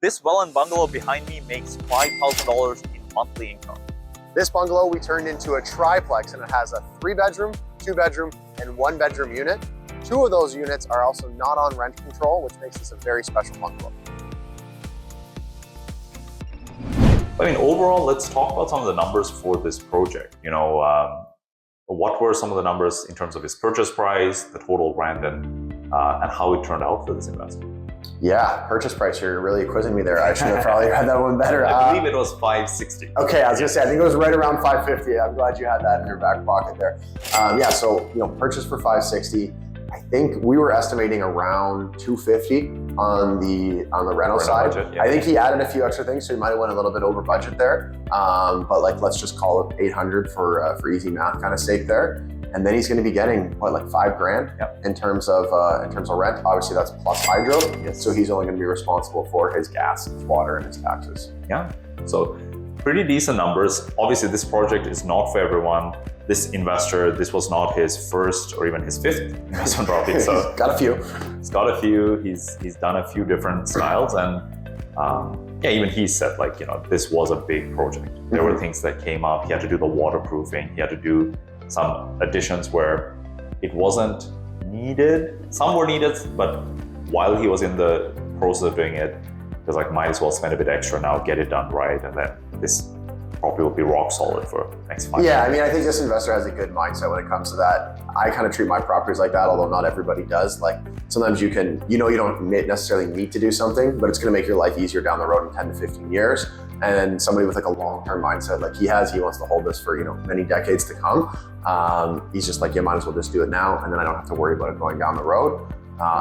This well-in bungalow behind me makes $5,000 in monthly income. This bungalow we turned into a triplex, and it has a 3-bedroom, 2-bedroom, and 1-bedroom unit. 2 of those units are also not on rent control, which makes this a very special bungalow. I mean, overall, let's talk about some of the numbers for this project. What were some of the numbers in terms of his purchase price, the total rent, and how it turned out for this investment? Yeah, purchase price, you're really quizzing me there. I should have probably read that one better. I believe it was $560. Okay, I was gonna say, I think it was right around $550. I'm glad you had that in your back pocket there. Yeah, so purchase for $560. I think we were estimating around $250 on the reno side. Budget, yeah. I think he added a few extra things, so he might have went a little bit over budget there. But let's just call it $800 for easy math kind of sake there. And then he's going to be getting like $5,000 in terms of rent. Obviously, that's plus hydro. Yes. So he's only going to be responsible for his gas, his water, and his taxes. Yeah. So pretty decent numbers. Obviously, this project is not for everyone. This investor, this was not his first or even his 5th investment property. So He's got a few. He's got a few. He's done a few different styles, and even he said this was a big project. There were things that came up. He had to do the waterproofing. He had to do some additions where it wasn't needed. Some were needed, but while he was in the process of doing it, he was like, might as well spend a bit extra now, get it done right, and then this probably will be rock solid for the next 5 years. Yeah, I mean, I think this investor has a good mindset when it comes to that. I kind of treat my properties like that, although not everybody does. Like sometimes you can, you don't necessarily need to do something, but it's going to make your life easier down the road in 10 to 15 years. And somebody with like a long-term mindset like he wants to hold this for, many decades to come. He's just like, yeah, might as well just do it now. And then I don't have to worry about it going down the road.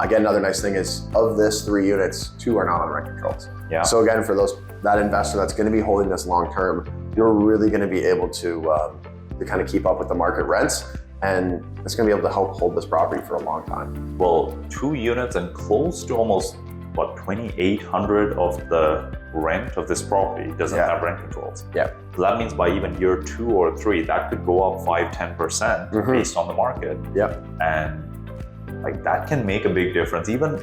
Again, another nice thing is of this 3 units, 2 are not on rent controls. Yeah. So again, for that investor that's going to be holding this long-term, you're really going to be able to kind of keep up with the market rents. And it's going to be able to help hold this property for a long time. Well, 2 units and close to almost, $2,800 of the rent of this property doesn't have rent controls. Yeah. So that means by even year 2 or 3, that could go up 5-10% based on the market. Yeah. And that can make a big difference. Even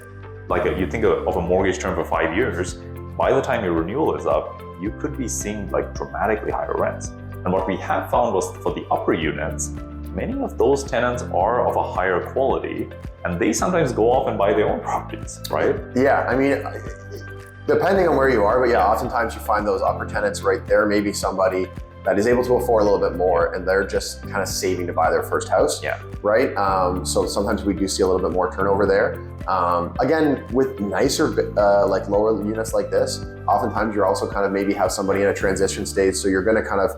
you think of a mortgage term for 5 years, by the time your renewal is up, you could be seeing dramatically higher rents. And what we have found was for the upper units, many of those tenants are of a higher quality, and they sometimes go off and buy their own properties, right? Yeah, I mean, depending on where you are, but yeah, oftentimes you find those upper tenants right there, maybe somebody that is able to afford a little bit more, and they're just kind of saving to buy their first house, right? So sometimes we do see a little bit more turnover there. Again, with nicer, lower units like this, oftentimes you're also kind of maybe have somebody in a transition stage, so you're gonna kind of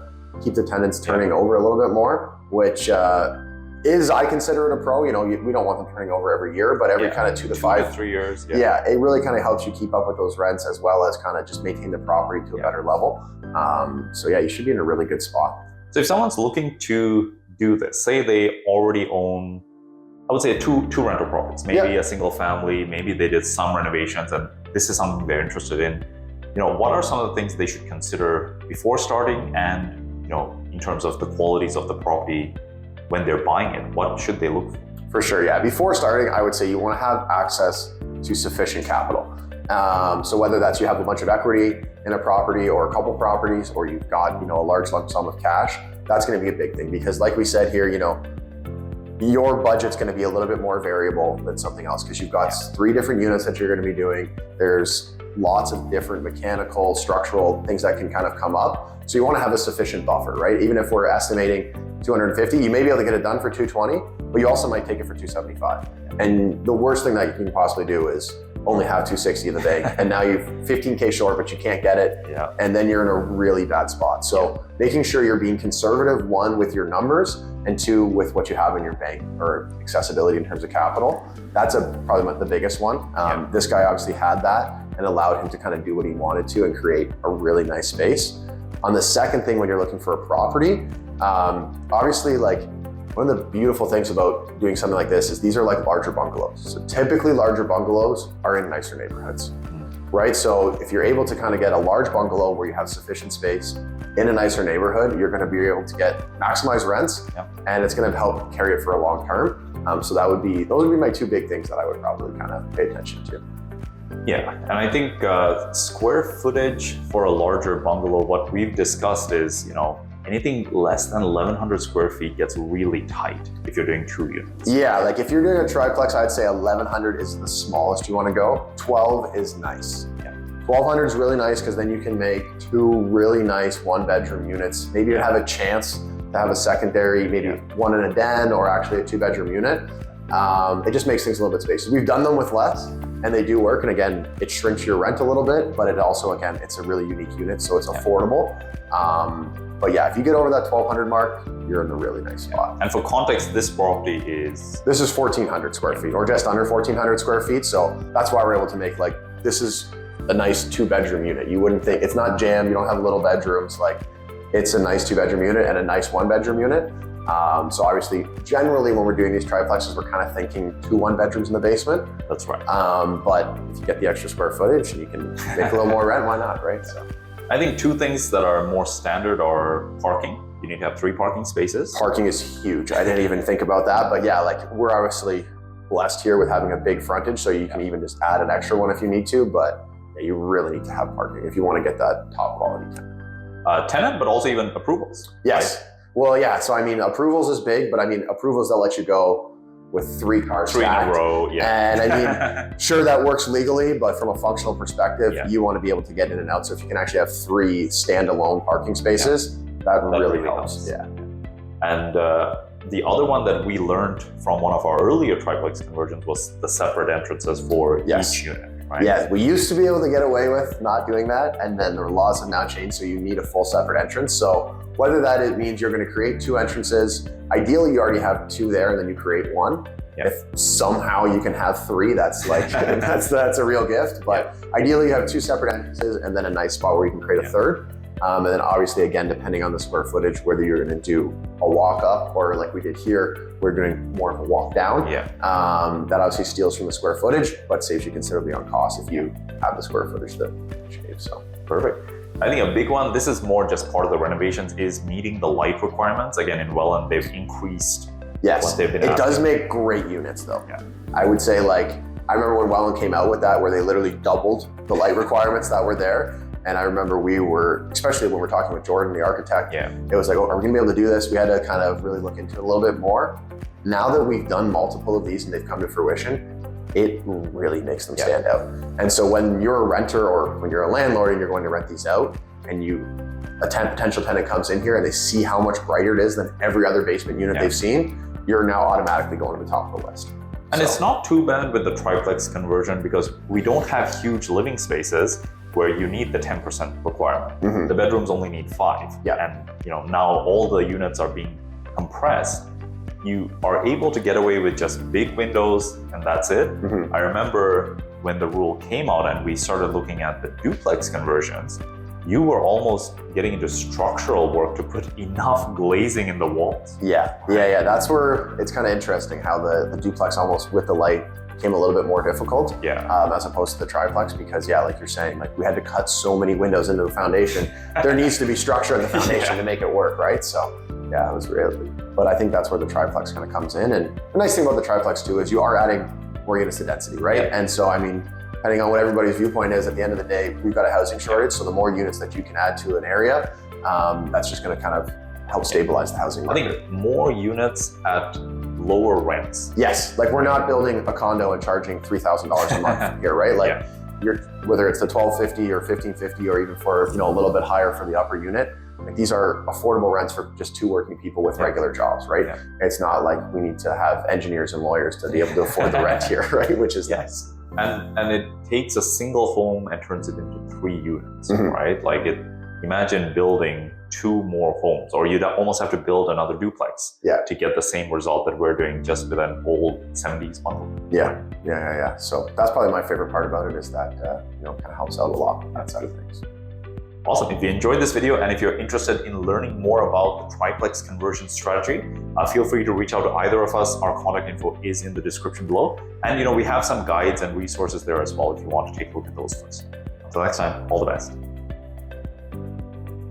keep the tenants turning over a little bit more, which I consider it a pro. We don't want them turning over every year, but every kind of 2 to 5 to 3 years. Yeah, it really kind of helps you keep up with those rents as well as kind of just maintain the property to a better level. So yeah, you should be in a really good spot. So if someone's looking to do this, say they already own, I would say two rental properties, maybe a single family, maybe they did some renovations and this is something they're interested in. What are some of the things they should consider before starting, and in terms of the qualities of the property when they're buying it? What should they look for? For sure, yeah. Before starting, I would say you want to have access to sufficient capital. So whether that's you have a bunch of equity in a property or a couple properties, or you've got a large lump sum of cash, that's going to be a big thing, because like we said here, your budget's going to be a little bit more variable than something else, because you've got 3 different units that you're going to be doing. There's lots of different mechanical, structural things that can kind of come up. So you want to have a sufficient buffer, right? Even if we're estimating 250, you may be able to get it done for 220, but you also might take it for 275. And the worst thing that you can possibly do is only have 260 in the bank, and now you've 15K short, but you can't get it. Yeah. And then you're in a really bad spot. So making sure you're being conservative, 1, with your numbers, and 2, with what you have in your bank or accessibility in terms of capital. That's probably the biggest one. This guy obviously had that and allowed him to kind of do what he wanted to and create a really nice space. On the second thing, when you're looking for a property, obviously one of the beautiful things about doing something like this is these are larger bungalows. So typically larger bungalows are in nicer neighborhoods, right? So if you're able to kind of get a large bungalow where you have sufficient space in a nicer neighborhood, you're going to be able to get maximized rents, and it's going to help carry it for a long term. So those would be my 2 big things that I would probably kind of pay attention to. Yeah, and I think square footage for a larger bungalow, what we've discussed is, anything less than 1,100 square feet gets really tight if you're doing 2 units. Yeah, like if you're doing a triplex, I'd say 1,100 is the smallest you want to go. 12 is nice. Yeah. 1,200 is really nice because then you can make 2 really nice 1-bedroom units. Maybe you have a chance to have a secondary, maybe one in a den or actually a 2-bedroom unit. It just makes things a little bit spacious. We've done them with less and they do work. And again, it shrinks your rent a little bit, but it also, again, it's a really unique unit, so it's affordable. But yeah, if you get over that 1,200 mark, you're in a really nice spot. And for context, this property is? This is 1,400 square feet or just under 1,400 square feet. So that's why we're able to make this is a nice 2-bedroom unit. You wouldn't think, it's not jammed, you don't have little bedrooms. It's a nice 2-bedroom unit and a nice 1-bedroom unit. So obviously, generally when we're doing these triplexes, we're kind of thinking 2 1-bedrooms in the basement. That's right. But if you get the extra square footage and you can make a little more rent, why not, right? So I think 2 things that are more standard are parking. You need to have 3 parking spaces. Parking is huge. I didn't even think about that, but yeah, we're obviously blessed here with having a big frontage, so you can even just add an extra one if you need to, but yeah, you really need to have parking if you want to get that top quality tenant. Tenant, but also even approvals. Yes. Right? Well, yeah. So approvals is big, but approvals that let you go with 3 cars 3 in stacked. a row, yeah. And sure, that works legally, but from a functional perspective, you want to be able to get in and out. So if you can actually have 3 standalone parking spaces, that really helps. Yeah. And the other one that we learned from one of our earlier triplex conversions was the separate entrances for each unit. Right? Yeah, we used to be able to get away with not doing that, and then the laws have now changed, so you need a full separate entrance. So whether that means you're going to create 2 entrances, ideally you already have 2 there, and then you create 1. Yeah. If somehow you can have 3, that's that's a real gift. But ideally you have 2 separate entrances, and then a nice spot where you can create a 3rd. And then obviously, again, depending on the square footage, whether you're going to do a walk up or like we did here, we're doing more of a walk down. Yeah. That obviously steals from the square footage, but saves you considerably on cost if you have the square footage to shave. So perfect. I think a big one, this is more just part of the renovations, is meeting the light requirements. Again, in Welland, they've increased what they've been it asking. does make great units though. Yeah. I would say I remember when Welland came out with that, where they literally doubled the light requirements that were there. And I remember we were, especially when we're talking with Jordan, the architect, it was like, oh, are we gonna be able to do this? We had to kind of really look into it a little bit more. Now that we've done multiple of these and they've come to fruition, it really makes them stand out. And so when you're a renter or when you're a landlord and you're going to rent these out and a potential tenant comes in here and they see how much brighter it is than every other basement unit they've seen, you're now automatically going to the top of the list. And it's not too bad with the triplex conversion because we don't have huge living spaces where you need the 10% requirement. Mm-hmm. The bedrooms only need 5. And now all the units are being compressed. You are able to get away with just big windows and that's it. Mm-hmm. I remember when the rule came out and we started looking at the duplex conversions, you were almost getting into structural work to put enough glazing in the walls. Yeah. That's where it's kind of interesting how the duplex almost with the light became a little bit more difficult as opposed to the triplex because like you're saying, we had to cut so many windows into the foundation. There needs to be structure in the foundation to make it work, right? So yeah, it was really, but I think that's where the triplex kind of comes in. And the nice thing about the triplex too is you are adding more units to density, right? And so, depending on what everybody's viewpoint is, at the end of the day, we've got a housing shortage. So the more units that you can add to an area, that's just going to kind of help stabilize the housing market. I think more units at lower rents. Yes, we're not building a condo and charging $3,000 a month here, right? Whether it's the $1,250 or $1,550 or even for a little bit higher for the upper unit, these are affordable rents for just 2 working people with regular jobs, right? It's not like we need to have engineers and lawyers to be able to afford the rent here, right? Which is nice. And it takes a single home and turns it into 3 units, right? Imagine building 2 more homes, or you'd almost have to build another duplex to get the same result that we're doing just with an old 70s bundle. Yeah. So that's probably my favorite part about it is that, kind of helps out a lot on that side of things. Awesome. If you enjoyed this video and if you're interested in learning more about the triplex conversion strategy, feel free to reach out to either of us. Our contact info is in the description below. And we have some guides and resources there as well if you want to take a look at those first. Until next time, all the best.